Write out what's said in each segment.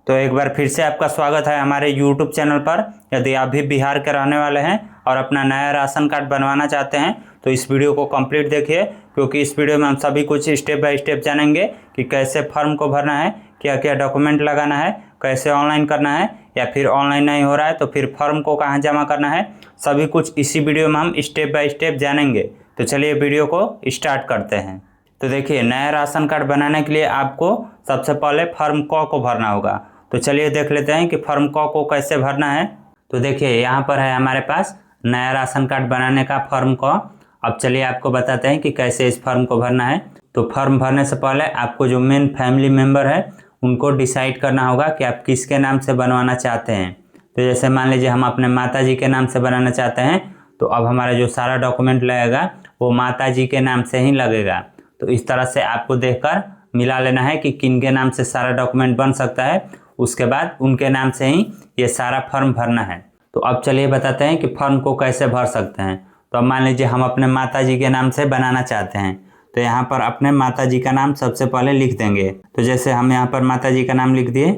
तो एक बार फिर से आपका स्वागत है हमारे YouTube चैनल पर। यदि आप भी बिहार के रहने वाले हैं और अपना नया राशन कार्ड बनवाना चाहते हैं तो इस वीडियो को कंप्लीट देखिए, क्योंकि इस वीडियो में हम सभी कुछ स्टेप बाय स्टेप जानेंगे कि कैसे फॉर्म को भरना है, क्या क्या डॉक्यूमेंट लगाना है, कैसे ऑनलाइन करना है, या फिर ऑनलाइन नहीं हो रहा है तो फिर फॉर्म को कहाँ जमा करना है। सभी कुछ इसी वीडियो में हम स्टेप बाय स्टेप जानेंगे। तो चलिए वीडियो को स्टार्ट करते हैं। तो देखिए, नया राशन कार्ड बनाने के लिए आपको सबसे पहले फॉर्म क को भरना होगा। तो चलिए देख लेते हैं कि फॉर्म क को कैसे भरना है। तो देखिए, यहाँ पर है हमारे पास नया राशन कार्ड बनाने का फॉर्म क। अब चलिए आपको बताते हैं कि कैसे इस फॉर्म को भरना है। तो फॉर्म भरने से पहले आपको जो मेन फैमिली मेम्बर है उनको डिसाइड करना होगा कि आप किसके नाम से बनवाना चाहते हैं। तो जैसे मान लीजिए हम अपने माता जी के नाम से बनाना चाहते हैं, तो अब हमारा जो सारा डॉक्यूमेंट लगेगा वो माता जी के नाम से ही लगेगा। तो इस तरह से आपको देखकर मिला लेना है कि किन के नाम से सारा डॉक्यूमेंट बन सकता है, उसके बाद उनके नाम से ही ये सारा फॉर्म भरना है। तो अब चलिए बताते हैं कि फॉर्म को कैसे भर सकते हैं। तो अब मान लीजिए हम अपने माता जी के नाम से बनाना चाहते हैं, तो यहाँ पर अपने माता जी का नाम सबसे पहले लिख देंगे। तो जैसे हम यहाँ पर माता जी का नाम लिख दिए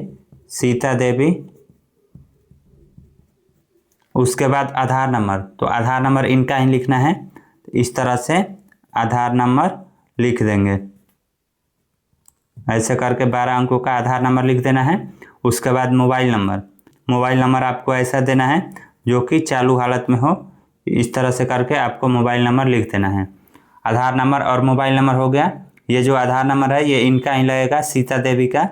सीता देवी, उसके बाद आधार नंबर, तो आधार नंबर इनका ही लिखना है। तो इस तरह से आधार नंबर लिख देंगे, ऐसे करके 12 अंकों का आधार नंबर लिख देना है। उसके बाद मोबाइल नंबर आपको ऐसा देना है जो कि चालू हालत में हो। इस तरह से करके आपको मोबाइल नंबर लिख देना है। आधार नंबर और मोबाइल नंबर हो गया। ये जो आधार नंबर है ये इनका ही लगेगा, सीता देवी का,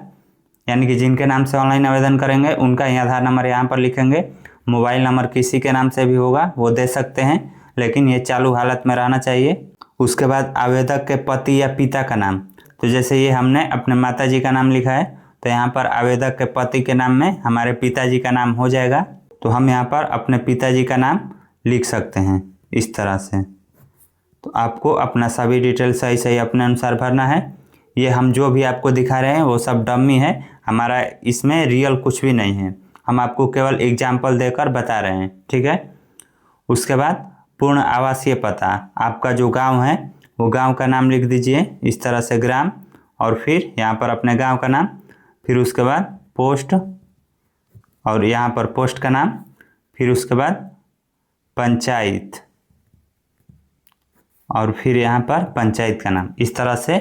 यानी कि जिनके नाम से ऑनलाइन आवेदन करेंगे उनका ही आधार नंबर यहाँ पर लिखेंगे। मोबाइल नंबर किसी के नाम से भी होगा वो दे सकते हैं, लेकिन ये चालू हालत में रहना चाहिए। उसके बाद आवेदक के पति या पिता का नाम, तो जैसे ये हमने अपने माता जी का नाम लिखा है तो यहाँ पर आवेदक के पति के नाम में हमारे पिताजी का नाम हो जाएगा। तो हम यहाँ पर अपने पिताजी का नाम लिख सकते हैं इस तरह से। तो आपको अपना सभी डिटेल सही सही अपने अनुसार भरना है। ये हम जो भी आपको दिखा रहे हैं वो सब डम्मी है, हमारा इसमें रियल कुछ भी नहीं है। हम आपको केवल एग्जाम्पल देकर बता रहे हैं, ठीक है। उसके बाद पूर्ण आवासीय पता, आपका जो गांव है वो गांव का नाम लिख दीजिए इस तरह से, ग्राम, और फिर यहाँ पर अपने गांव का नाम, फिर उसके बाद पोस्ट, और यहाँ पर पोस्ट का नाम, फिर उसके बाद पंचायत, और फिर यहाँ पर पंचायत का नाम। इस तरह से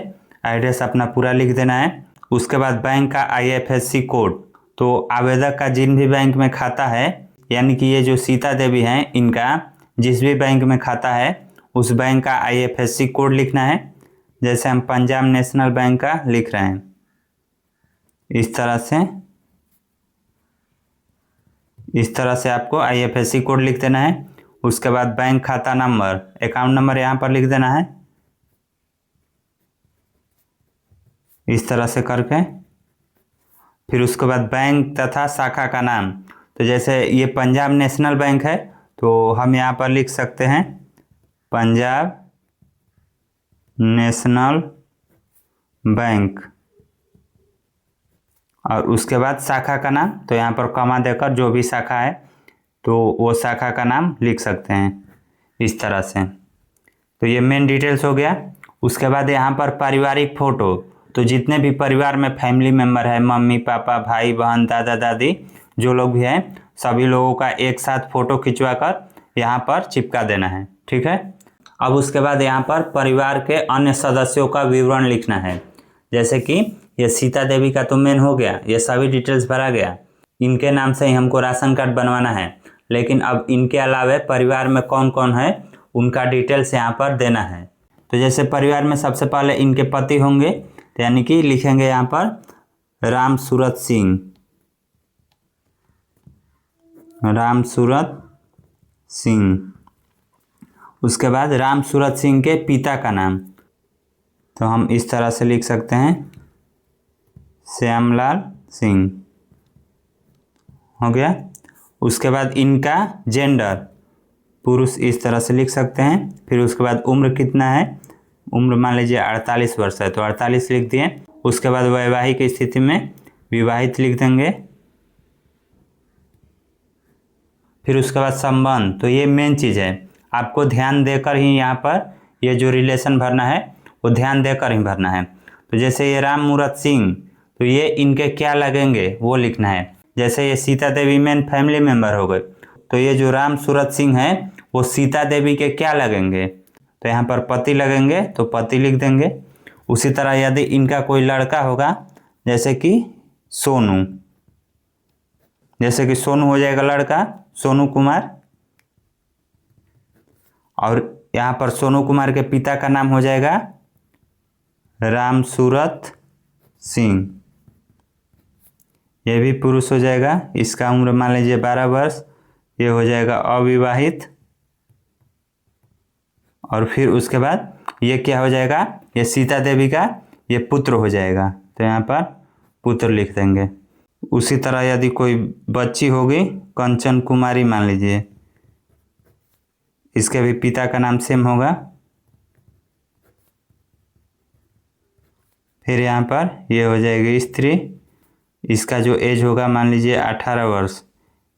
एड्रेस अपना पूरा लिख देना है। उसके बाद बैंक का IFSC कोड, तो आवेदक का जिन भी बैंक में खाता है, यानी कि ये जो सीता देवी हैं इनका जिस भी बैंक में खाता है उस बैंक का IFSC कोड लिखना है। जैसे हम पंजाब नेशनल बैंक का लिख रहे हैं इस तरह से आपको IFSC कोड लिख देना है। उसके बाद बैंक खाता नंबर, अकाउंट नंबर यहाँ पर लिख देना है इस तरह से करके। फिर उसके बाद बैंक तथा शाखा का नाम, तो जैसे ये पंजाब नेशनल बैंक है तो हम यहाँ पर लिख सकते हैं पंजाब नेशनल बैंक, और उसके बाद शाखा का नाम, तो यहाँ पर कमा देकर जो भी शाखा है तो वो शाखा का नाम लिख सकते हैं इस तरह से। तो ये मेन डिटेल्स हो गया। उसके बाद यहाँ पर पारिवारिक फ़ोटो, तो जितने भी परिवार में फैमिली मेम्बर है, मम्मी पापा भाई बहन दादा दादी जो लोग भी हैं, सभी लोगों का एक साथ फ़ोटो खिंचवा कर यहाँ पर चिपका देना है, ठीक है। अब उसके बाद यहाँ पर परिवार के अन्य सदस्यों का विवरण लिखना है। जैसे कि ये सीता देवी का तो मेन हो गया, ये सभी डिटेल्स भरा गया, इनके नाम से ही हमको राशन कार्ड बनवाना है। लेकिन अब इनके अलावा परिवार में कौन कौन है उनका डिटेल्स यहाँ पर देना है। तो जैसे परिवार में सबसे पहले इनके पति होंगे, तो यानी कि लिखेंगे यहाँ पर राम सूरत सिंह। उसके बाद राम सूरत सिंह के पिता का नाम, तो हम इस तरह से लिख सकते हैं श्यामलाल सिंह, हो गया। उसके बाद इनका जेंडर, पुरुष, इस तरह से लिख सकते हैं। फिर उसके बाद उम्र कितना है, उम्र मान लीजिए 48 वर्ष है तो 48 लिख दिए। उसके बाद वैवाहिक स्थिति में विवाहित लिख देंगे। फिर उसके बाद संबंध, तो ये मेन चीज़ है, आपको ध्यान देकर ही यहाँ पर ये जो रिलेशन भरना है वो ध्यान देकर ही भरना है। तो जैसे ये राम मूरत सिंह, तो ये इनके क्या लगेंगे वो लिखना है। जैसे ये Sita Devi main family member हो गए, तो ये जो राम सूरत सिंह है वो सीता देवी के क्या लगेंगे, तो यहाँ पर पति लगेंगे तो पति लिख देंगे। उसी तरह यदि इनका कोई लड़का होगा जैसे कि सोनू, जैसे कि सोनू हो जाएगा लड़का सोनू कुमार, और यहाँ पर सोनू कुमार के पिता का नाम हो जाएगा राम सूरत सिंह, ये भी पुरुष हो जाएगा। इसका उम्र मान लीजिए 12 वर्ष, ये हो जाएगा अविवाहित। और फिर उसके बाद ये क्या हो जाएगा, ये सीता देवी का ये पुत्र हो जाएगा, तो यहाँ पर पुत्र लिख देंगे। उसी तरह यदि कोई बच्ची होगी कंचन कुमारी मान लीजिए, इसके भी पिता का नाम सेम होगा। फिर यहाँ पर ये हो जाएगी स्त्री, इसका जो एज होगा मान लीजिए 18 वर्ष,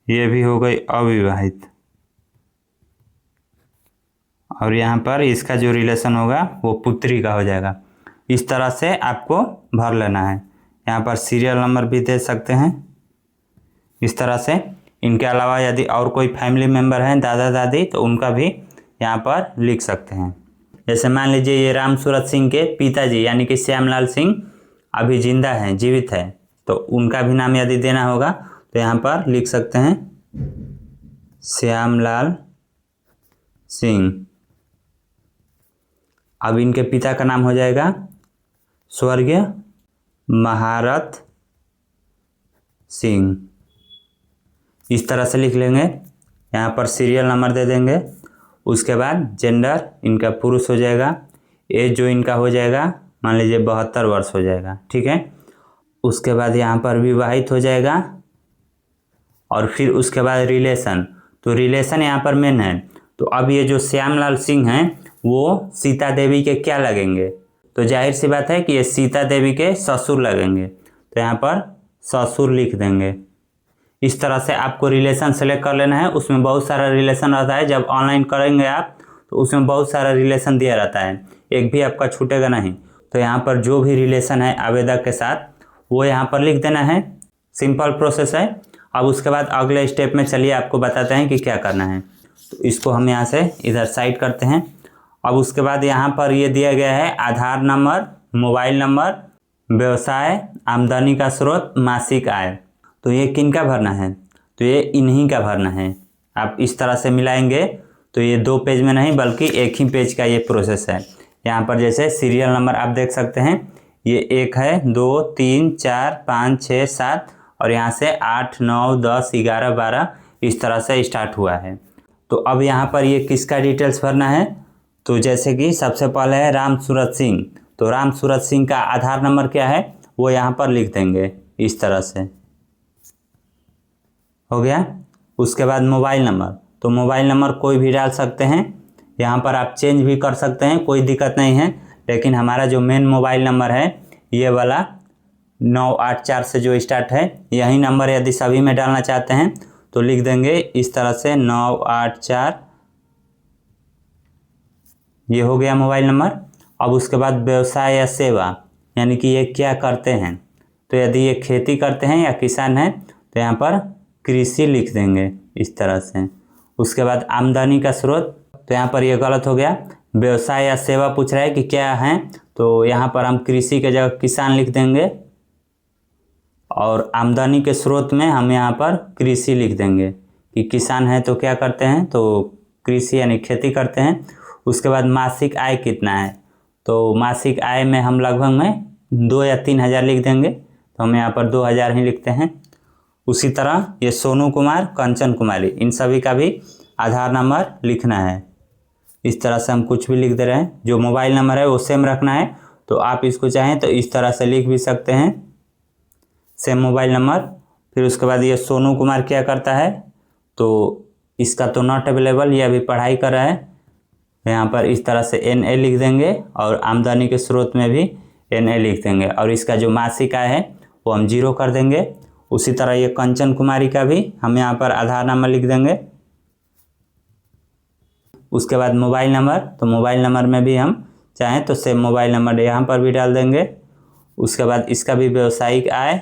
ये भी हो गई अविवाहित। और यहाँ पर इसका जो रिलेशन होगा वो पुत्री का हो जाएगा। इस तरह से आपको भर लेना है। यहाँ पर सीरियल नंबर भी दे सकते हैं इस तरह से। इनके अलावा यदि और कोई फैमिली मेम्बर हैं दादा दादी, तो उनका भी यहाँ पर लिख सकते हैं। जैसे मान लीजिए ये राम सूरत सिंह के पिताजी यानी कि श्यामलाल सिंह अभी जिंदा हैं, जीवित है, तो उनका भी नाम यदि देना होगा तो यहाँ पर लिख सकते हैं श्यामलाल सिंह। अब इनके पिता का नाम हो जाएगा स्वर्गीय महारथ सिंह। इस तरह से लिख लेंगे। यहाँ पर सीरियल नंबर दे देंगे। उसके बाद जेंडर इनका पुरुष हो जाएगा। एज जो इनका हो जाएगा मान लीजिए 72 वर्ष हो जाएगा, ठीक है। उसके बाद यहाँ पर विवाहित हो जाएगा। और फिर उसके बाद रिलेशन, तो रिलेशन यहाँ पर मेन है। तो अब ये जो श्यामलाल सिंह हैं वो सीता देवी के क्या लगेंगे, तो जाहिर सी बात है कि ये सीता देवी के ससुर लगेंगे, तो यहाँ पर ससुर लिख देंगे। इस तरह से आपको रिलेशन सेलेक्ट कर लेना है। उसमें बहुत सारा रिलेशन रहता है, जब ऑनलाइन करेंगे आप तो उसमें बहुत सारा रिलेशन दिया रहता है, एक भी आपका छूटेगा नहीं। तो यहाँ पर जो भी रिलेशन है आवेदक के साथ वो यहाँ पर लिख देना है। सिंपल प्रोसेस है। अब उसके बाद अगले स्टेप में चलिए आपको बताते हैं कि क्या करना है। तो इसको हम यहाँ से इधर साइड करते हैं। अब उसके बाद यहाँ पर ये दिया गया है आधार नंबर, मोबाइल नंबर, व्यवसाय, आमदनी का स्रोत, मासिक आय। तो ये किन का भरना है, तो ये इन्हीं का भरना है। आप इस तरह से मिलाएंगे तो ये 2 पेज में नहीं बल्कि एक ही पेज का ये प्रोसेस है। यहाँ पर जैसे सीरियल नंबर आप देख सकते हैं, ये 1 है, 2, 3, 4, 5, 6, 7 और यहाँ से 8, 9, 10, 11, 12 इस तरह से स्टार्ट हुआ है। तो अब यहाँ पर ये किसका डिटेल्स भरना है, तो जैसे कि सबसे पहले है राम सूरत सिंह। तो राम सूरत सिंह का आधार नंबर क्या है वो यहाँ पर लिख देंगे इस तरह से, हो गया। उसके बाद मोबाइल नंबर, तो मोबाइल नंबर कोई भी डाल सकते हैं। यहाँ पर आप चेंज भी कर सकते हैं, कोई दिक्कत नहीं है। लेकिन हमारा जो मेन मोबाइल नंबर है ये वाला 984 से जो स्टार्ट है, यही नंबर यदि सभी में डालना चाहते हैं तो लिख देंगे इस तरह से 984, ये हो गया मोबाइल नंबर। अब उसके बाद व्यवसाय या सेवा यानी कि ये क्या करते हैं, तो यदि ये खेती करते हैं या किसान हैं तो यहाँ पर कृषि लिख देंगे इस तरह से। उसके बाद आमदनी का स्रोत, तो यहाँ पर ये गलत हो गया, व्यवसाय या सेवा पूछ रहा है कि क्या है, तो यहाँ पर हम कृषि के जगह किसान लिख देंगे। और आमदनी के स्रोत में हम यहाँ पर कृषि लिख देंगे कि किसान है तो क्या करते हैं, तो कृषि यानी खेती करते हैं। उसके बाद मासिक आय कितना है, तो मासिक आय में हम लगभग में 2 या 3 हज़ार लिख देंगे, तो हम यहाँ पर 2000 ही लिखते हैं। उसी तरह ये सोनू कुमार, कंचन कुमारी, इन सभी का भी आधार नंबर लिखना है। इस तरह से हम कुछ भी लिख दे रहे हैं। जो मोबाइल नंबर है वो सेम रखना है, तो आप इसको चाहें तो इस तरह से लिख भी सकते हैं, सेम मोबाइल नंबर। फिर उसके बाद ये सोनू कुमार क्या करता है, तो इसका तो नॉट अवेलेबल, ये अभी पढ़ाई कर रहा है। यहाँ पर इस तरह से NA लिख देंगे और आमदनी के स्रोत में भी NA लिख देंगे। और इसका जो मासिक आय है वो हम 0 कर देंगे। उसी तरह ये कंचन कुमारी का भी हम यहाँ पर आधार नंबर लिख देंगे। उसके बाद मोबाइल नंबर, तो मोबाइल नंबर में भी हम चाहें तो सेम मोबाइल नंबर यहाँ पर भी डाल देंगे। उसके बाद इसका भी व्यावसायिक आय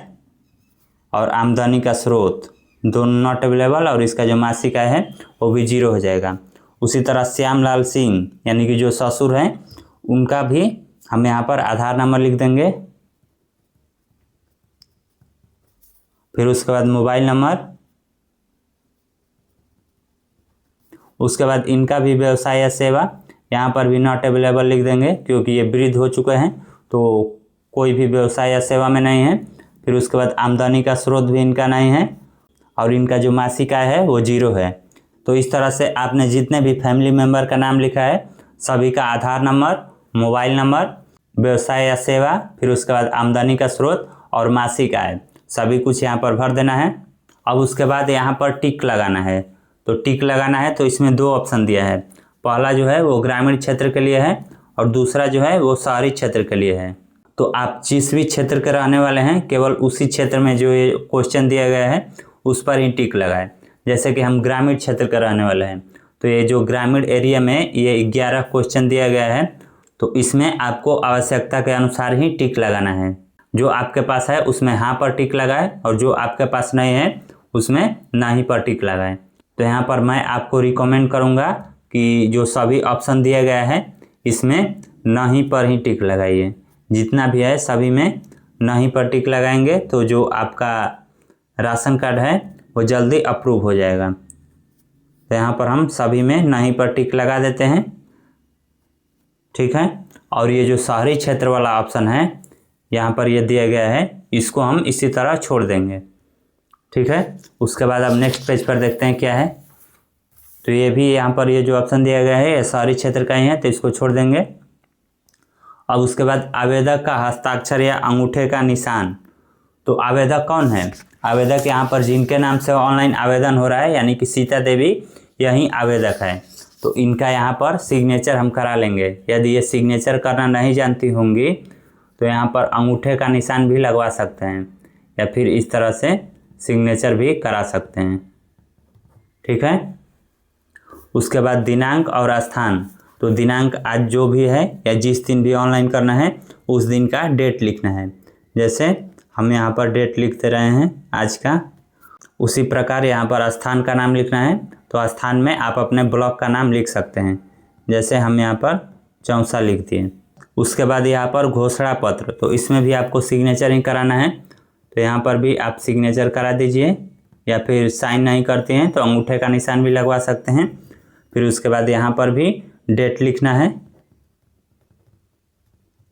और आमदनी का स्रोत दोनों नॉट अवेलेबल, और इसका जो मासिक आय है वो भी 0 हो जाएगा। उसी तरह श्यामलाल सिंह यानी कि जो ससुर हैं उनका भी हम यहाँ पर आधार नंबर लिख देंगे। फिर उसके बाद मोबाइल नंबर, उसके बाद इनका भी व्यवसाय या सेवा, यहाँ पर भी नॉट अवेलेबल लिख देंगे क्योंकि ये वृद्ध हो चुके हैं तो कोई भी व्यवसाय या सेवा में नहीं है। फिर उसके बाद आमदनी का स्रोत भी इनका नहीं है और इनका जो मासिक आय है वो 0 है। तो इस तरह से आपने जितने भी फैमिली मेम्बर का नाम लिखा है सभी का आधार नंबर, मोबाइल नंबर, व्यवसाय या सेवा, फिर उसके बाद आमदनी का स्रोत और मासिक आय सभी कुछ यहाँ पर भर देना है। अब उसके बाद यहाँ पर टिक लगाना है। तो टिक लगाना है तो इसमें 2 ऑप्शन दिया है। पहला जो है वो ग्रामीण क्षेत्र के लिए है और दूसरा जो है वो शहरी क्षेत्र के लिए है। तो आप जिस भी क्षेत्र के रहने वाले हैं केवल उसी क्षेत्र में जो ये क्वेश्चन दिया गया है उस पर ही टिक लगाएं। जैसे कि हम ग्रामीण क्षेत्र के रहने वाले हैं तो ये जो ग्रामीण एरिया में ये 11 क्वेश्चन दिया गया है तो इसमें आपको आवश्यकता के अनुसार ही टिक लगाना है। जो आपके पास है उसमें हाँ पर टिक लगाएं और जो आपके पास नहीं है उसमें ना ही पर टिक लगाएं। तो यहाँ पर मैं आपको रिकमेंड करूँगा कि जो सभी ऑप्शन दिया गया है इसमें नहीं पर ही टिक लगाइए। जितना भी है सभी में नहीं पर टिक लगाएंगे तो जो आपका राशन कार्ड है वो जल्दी अप्रूव हो जाएगा। तो यहाँ पर हम सभी में नहीं पर टिक लगा देते हैं, ठीक है। और ये जो शहरी क्षेत्र वाला ऑप्शन है यहाँ पर ये दिया गया है इसको हम इसी तरह छोड़ देंगे, ठीक है। उसके बाद अब नेक्स्ट पेज पर देखते हैं क्या है। तो ये भी यहाँ पर ये जो ऑप्शन दिया गया है ये शहरी क्षेत्र का ही है तो इसको छोड़ देंगे। अब उसके बाद आवेदक का हस्ताक्षर या अंगूठे का निशान। तो आवेदक कौन है? आवेदक यहाँ पर जिनके नाम से ऑनलाइन आवेदन हो रहा है यानी कि सीता देवी यही आवेदक है। तो इनका यहाँ पर सिग्नेचर हम करा लेंगे। यदि ये सिग्नेचर करना नहीं जानती होंगी तो यहाँ पर अंगूठे का निशान भी लगवा सकते हैं या फिर इस तरह से सिग्नेचर भी करा सकते हैं, ठीक है। उसके बाद दिनांक और स्थान। तो दिनांक आज जो भी है या जिस दिन भी ऑनलाइन करना है उस दिन का डेट लिखना है। जैसे हम यहाँ पर डेट लिखते रहे हैं आज का, उसी प्रकार यहाँ पर स्थान का नाम लिखना है। तो स्थान में आप अपने ब्लॉक का नाम लिख सकते हैं। जैसे हम यहाँ पर चौसा लिख दिए। उसके बाद यहाँ पर घोषणा पत्र, तो इसमें भी आपको सिग्नेचर ही कराना है। तो यहाँ पर भी आप सिग्नेचर करा दीजिए या फिर साइन नहीं करते हैं तो अंगूठे का निशान भी लगवा सकते हैं। फिर उसके बाद यहाँ पर भी डेट लिखना है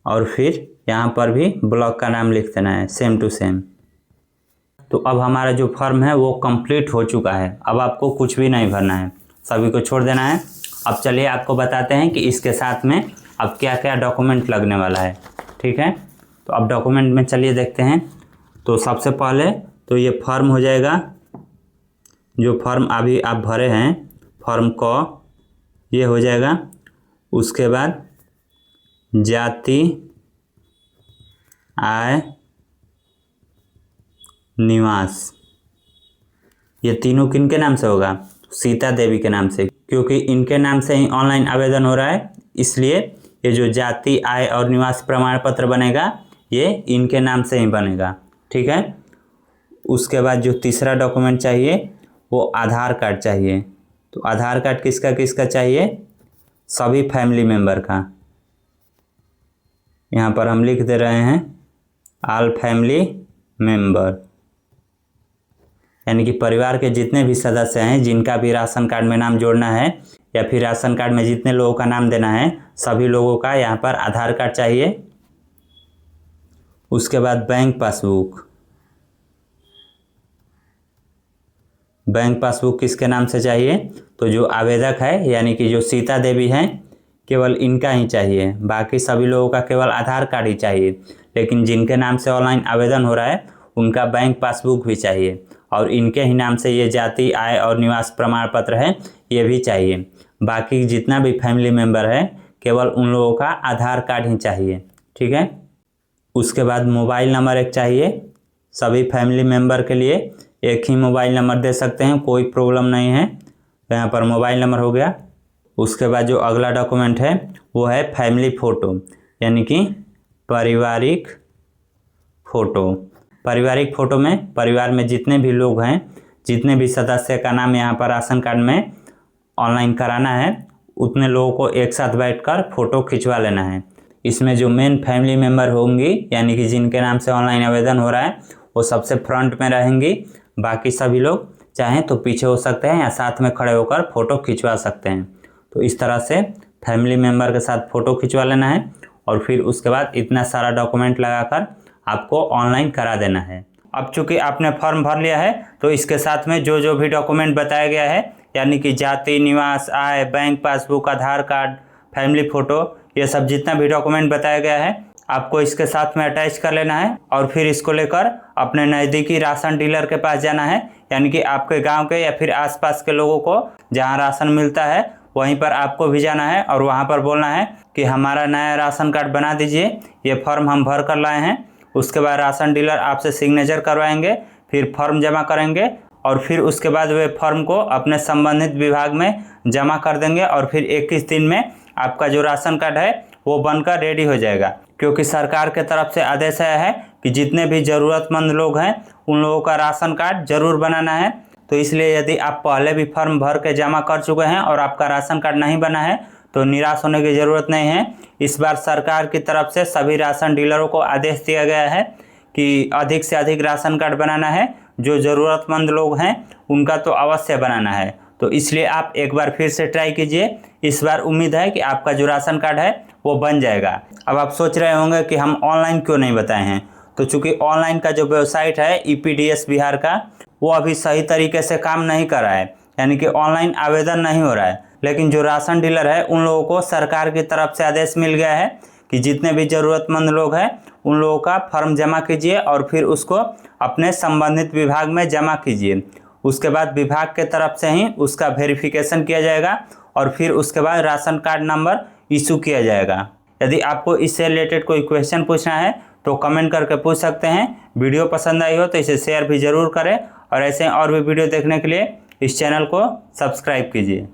और फिर यहाँ पर भी ब्लॉक का नाम लिख देना है सेम टू सेम। तो अब हमारा जो फॉर्म है वो कंप्लीट हो चुका है। अब आपको कुछ भी नहीं भरना है, सभी को छोड़ देना है। अब चलिए आपको बताते हैं कि इसके साथ में अब क्या क्या डॉक्यूमेंट लगने वाला है, ठीक है। तो अब डॉक्यूमेंट में चलिए देखते हैं। तो सबसे पहले तो ये फॉर्म हो जाएगा, जो फॉर्म अभी आप भरे हैं फॉर्म को, ये हो जाएगा। उसके बाद जाति, आय, निवास, ये तीनों किनके नाम से होगा? सीता देवी के नाम से, क्योंकि इनके नाम से ही ऑनलाइन आवेदन हो रहा है इसलिए ये जो जाति, आय और निवास प्रमाण पत्र बनेगा ये इनके नाम से ही बनेगा, ठीक है। उसके बाद जो तीसरा डॉक्यूमेंट चाहिए वो आधार कार्ड चाहिए। तो आधार कार्ड किसका किसका चाहिए? सभी फैमिली मेम्बर का। यहाँ पर हम लिख दे रहे हैं ऑल फैमिली मेम्बर, यानी कि परिवार के जितने भी सदस्य हैं जिनका भी राशन कार्ड में नाम जोड़ना है या फिर राशन कार्ड में जितने लोगों का नाम देना है सभी लोगों का यहाँ पर आधार कार्ड चाहिए। उसके बाद बैंक पासबुक। बैंक पासबुक किसके नाम से चाहिए? तो जो आवेदक है यानी कि जो सीता देवी हैं केवल इनका ही चाहिए, बाकी सभी लोगों का केवल आधार कार्ड ही चाहिए। लेकिन जिनके नाम से ऑनलाइन आवेदन हो रहा है उनका बैंक पासबुक भी चाहिए और इनके ही नाम से ये जाति, आय और निवास प्रमाण पत्र है ये भी चाहिए। बाकी जितना भी फैमिली मेम्बर है केवल उन लोगों का आधार कार्ड ही चाहिए, ठीक है। उसके बाद मोबाइल नंबर एक चाहिए। सभी फैमिली मेम्बर के लिए एक ही मोबाइल नंबर दे सकते हैं, कोई प्रॉब्लम नहीं है। तो यहाँ पर मोबाइल नंबर हो गया। उसके बाद जो अगला डॉक्यूमेंट है वो है फैमिली फ़ोटो, यानी कि पारिवारिक फ़ोटो। पारिवारिक फ़ोटो में परिवार में जितने भी लोग हैं, जितने भी सदस्य का नाम यहाँ पर राशन कार्ड में ऑनलाइन कराना है, उतने लोगों को एक साथ बैठकर फ़ोटो खिंचवा लेना है। इसमें जो मेन फैमिली मेम्बर होंगी, यानी कि जिनके नाम से ऑनलाइन आवेदन हो रहा है, वो सबसे फ्रंट में रहेंगी। बाकी सभी लोग चाहें तो पीछे हो सकते हैं या साथ में खड़े होकर फ़ोटो खिंचवा सकते हैं। तो इस तरह से फैमिली मेम्बर के साथ फ़ोटो खिंचवा लेना है और फिर उसके बाद इतना सारा डॉक्यूमेंट लगाकर आपको ऑनलाइन करा देना है। अब चूँकि आपने फॉर्म भर लिया है तो इसके साथ में जो जो भी डॉक्यूमेंट बताया गया है, यानी कि जाति, निवास, आय, बैंक पासबुक, आधार कार्ड, फैमिली फ़ोटो, ये सब जितना भी डॉक्यूमेंट बताया गया है आपको इसके साथ में अटैच कर लेना है और फिर इसको लेकर अपने नज़दीकी राशन डीलर के पास जाना है, यानी कि आपके गांव के या फिर आसपास के लोगों को जहां राशन मिलता है वहीं पर आपको भी जाना है और वहां पर बोलना है कि हमारा नया राशन कार्ड बना दीजिए, ये फॉर्म हम भर कर लाए हैं। उसके बाद राशन डीलर आपसे सिग्नेचर करवाएंगे, फिर फॉर्म जमा करेंगे और फिर उसके बाद वे फॉर्म को अपने संबंधित विभाग में जमा कर देंगे और फिर 21 दिन में आपका जो राशन कार्ड है वो बनकर रेडी हो जाएगा। क्योंकि सरकार के तरफ से आदेश आया है कि जितने भी ज़रूरतमंद लोग हैं उन लोगों का राशन कार्ड जरूर बनाना है। तो इसलिए यदि आप पहले भी फॉर्म भर के जमा कर चुके हैं और आपका राशन कार्ड नहीं बना है तो निराश होने की ज़रूरत नहीं है। इस बार सरकार की तरफ से सभी राशन डीलरों को आदेश दिया गया है कि अधिक से अधिक राशन कार्ड बनाना है। जो ज़रूरतमंद लोग हैं उनका तो अवश्य बनाना है। तो इसलिए आप एक बार फिर से ट्राई कीजिए। इस बार उम्मीद है कि आपका जो राशन कार्ड है वो बन जाएगा। अब आप सोच रहे होंगे कि हम ऑनलाइन क्यों नहीं बताए हैं, तो चूँकि ऑनलाइन का जो वेबसाइट है EPDS बिहार का, वो अभी सही तरीके से काम नहीं कर रहा है, यानी कि ऑनलाइन आवेदन नहीं हो रहा है। लेकिन जो राशन डीलर है उन लोगों को सरकार की तरफ से आदेश मिल गया है कि जितने भी ज़रूरतमंद लोग हैं उन लोगों का फॉर्म जमा कीजिए और फिर उसको अपने संबंधित विभाग में जमा कीजिए। उसके बाद विभाग के तरफ से ही उसका वेरिफिकेशन किया जाएगा और फिर उसके बाद राशन कार्ड नंबर इशू किया जाएगा। यदि आपको इससे रिलेटेड कोई क्वेश्चन पूछना है तो कमेंट करके पूछ सकते हैं। वीडियो पसंद आई हो तो इसे शेयर भी ज़रूर करें और ऐसे और भी वीडियो देखने के लिए इस चैनल को सब्सक्राइब कीजिए।